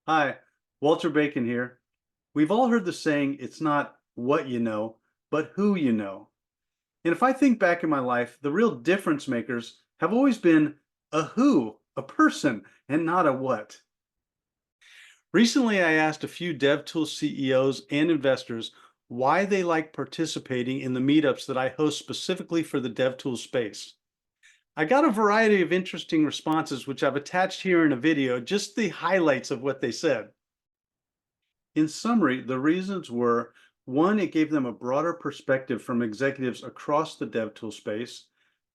Hi, Walter Bacon here. We've all heard the saying, it's not what you know, but who you know. And if I think back in my life, the real difference makers have always been a who, a person, and not a what. Recently, I asked a few DevTool CEOs and investors why they like participating in the meetups that I host specifically for the DevTool space. I got a variety of interesting responses, which I've attached here in a video, just the highlights of what they said. In summary, the reasons were: one, it gave them a broader perspective from executives across the DevTool space.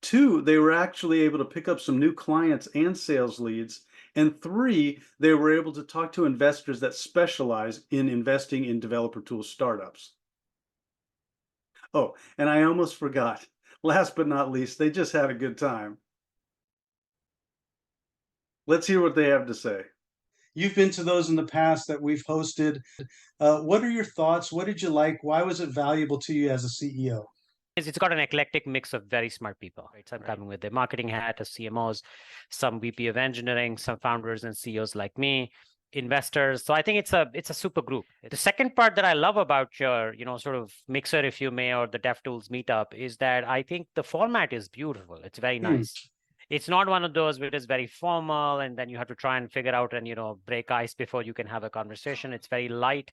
Two, they were actually able to pick up some new clients and sales leads. And three, they were able to talk to investors that specialize in investing in developer tool startups. Oh, and I almost forgot. Last but not least, they just had a good time. Let's hear what they have to say. You've been to those in the past that we've hosted. What are your thoughts? What did you like? Why was it valuable to you as a CEO? It's got an eclectic mix of very smart people, right? Some coming with their marketing hat as CMOs, some VP of engineering, some founders and CEOs like me, investors. So I think it's a super group. The second part that I love about your, sort of mixer, if you may, or the DevTools meetup is that I think the format is beautiful. It's very nice. It's not one of those where it is very formal and then you have to try and figure out and, break ice before you can have a conversation. It's very light.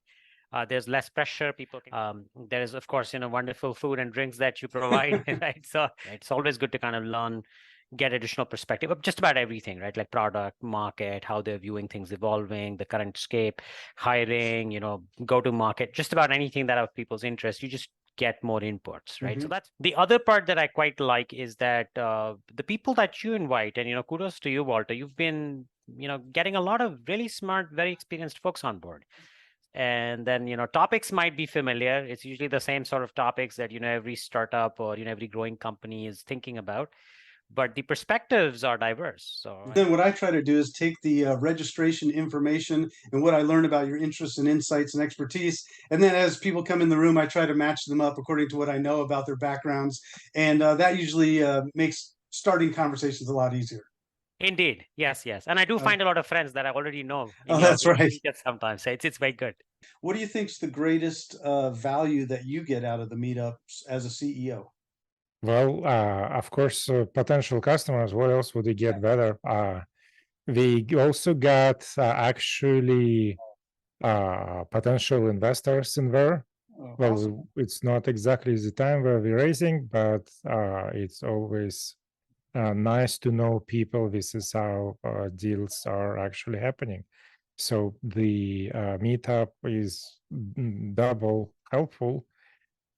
There's less pressure. People can, there is, of course, wonderful food and drinks that you provide, right? So it's always good to kind of learn, get additional perspective of just about everything, right? Like product, market, how they're viewing things evolving, the current scape, hiring, go to market, just about anything that of people's interest. You just get more inputs, right? So that's the other part that I quite like is that the people that you invite, and kudos to you, Walter. You've been, getting a lot of really smart, very experienced folks on board. And then, topics might be familiar. It's usually the same sort of topics that, every startup or, every growing company is thinking about, but the perspectives are diverse. So then what I try to do is take the registration information and what I learn about your interests and insights and expertise. And then as people come in the room, I try to match them up according to what I know about their backgrounds. And that usually makes starting conversations a lot easier. Indeed. Yes, yes. And I do find a lot of friends that I already know in Oh, your that's right. sometimes. So it's very good. What do you think is the greatest value that you get out of the meetups as a CEO? Well, of course, potential customers. What else would you get better? We also got actually potential investors in there. Oh, Well, awesome. it's not exactly the time where we're raising, but it's always nice to know people. This is how deals are actually happening. So the meetup is double helpful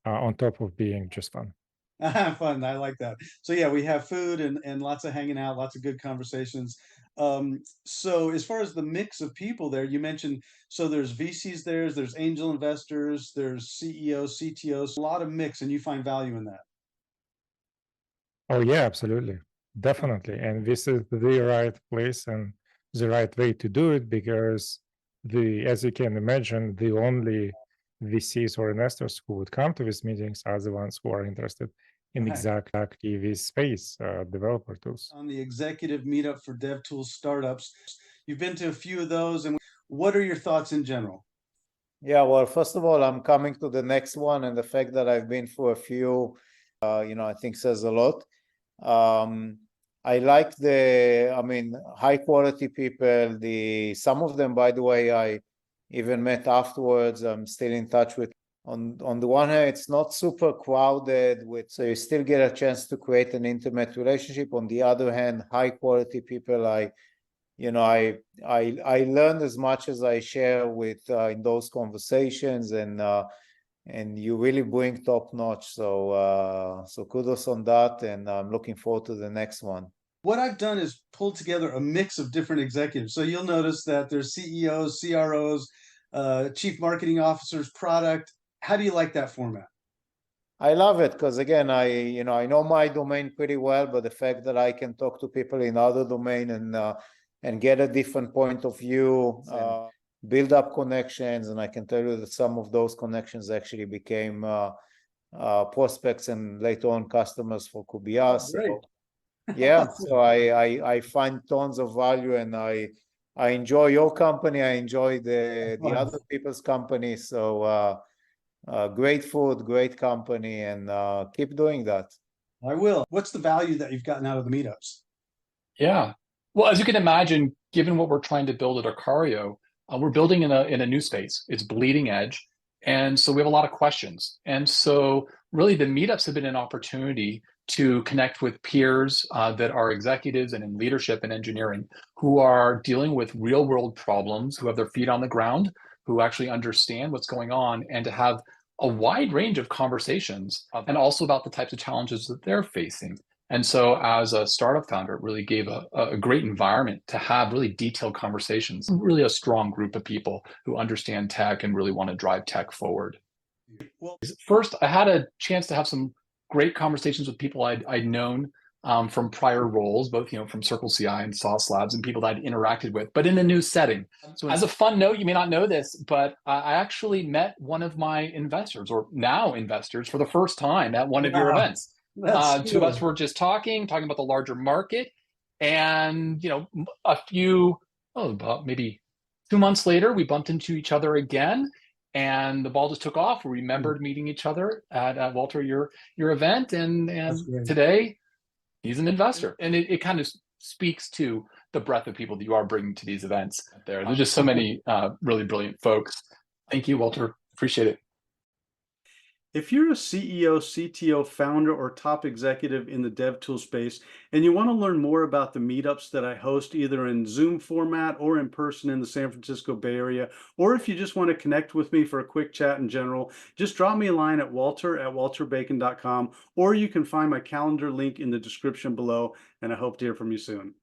on top of being just fun. Fun. I like that. So yeah, we have food and lots of hanging out, lots of good conversations. So as far as the mix of people there, you mentioned, so there's VCs there's angel investors, there's CEOs, CTOs, a lot of mix, and you find value in that. Oh yeah, absolutely. Definitely. And this is the right place and the right way to do it because as you can imagine, the only VCs or investors who would come to these meetings are the ones who are interested in Right. exactly this space, developer tools. On the executive meetup for DevTool startups, you've been to a few of those, and what are your thoughts in general? Yeah, well, first of all, I'm coming to the next one, and the fact that I've been for a few, I think says a lot. I like high quality people. Some of them, by the way, I even met afterwards. I'm still in touch with. On the one hand, it's not super crowded, so you still get a chance to create an intimate relationship. On the other hand, high quality people. I learned as much as I share with in those conversations, and you really bring top notch. So kudos on that, and I'm looking forward to the next one. What I've done is pulled together a mix of different executives. So you'll notice that there's CEOs, CROs, chief marketing officers, product. How do you like that format? I love it because again, I know my domain pretty well, but the fact that I can talk to people in other domain and get a different point of view, build up connections, and I can tell you that some of those connections actually became prospects and later on customers for Kubiya. Great. So yeah, so I find tons of value, and I I enjoy your company. I enjoy the other people's company. So great food, great company, and keep doing that. I will. What's the value that you've gotten out of the meetups? Yeah. Well, as you can imagine, given what we're trying to build at Okareo, we're building in a new space. It's bleeding edge. And so we have a lot of questions. And so really the meetups have been an opportunity to connect with peers that are executives and in leadership and engineering who are dealing with real world problems, who have their feet on the ground, who actually understand what's going on, and to have a wide range of conversations and also about the types of challenges that they're facing. And so as a startup founder, it really gave a great environment to have really detailed conversations, really a strong group of people who understand tech and really want to drive tech forward. Well, First, I had a chance to have some great conversations with people I'd known from prior roles, both from CircleCI and SauceLabs, and people that I'd interacted with, but in a new setting. So as a fun note, you may not know this, but I actually met one of my investors, or now investors, for the first time at one of your events. Two of us were just talking about the larger market, and about maybe 2 months later, we bumped into each other again, and the ball just took off. We remembered meeting each other at Walter, your event, and today he's an investor, and it kind of speaks to the breadth of people that you are bringing to these events. There's just so many really brilliant folks. Thank you, Walter. Appreciate it. if you're a CEO, CTO, founder, or top executive in the DevTool space, and you want to learn more about the meetups that I host either in Zoom format or in person in the San Francisco Bay Area, or if you just want to connect with me for a quick chat in general, just drop me a line at walter@walterbacon.com, or you can find my calendar link in the description below, and I hope to hear from you soon.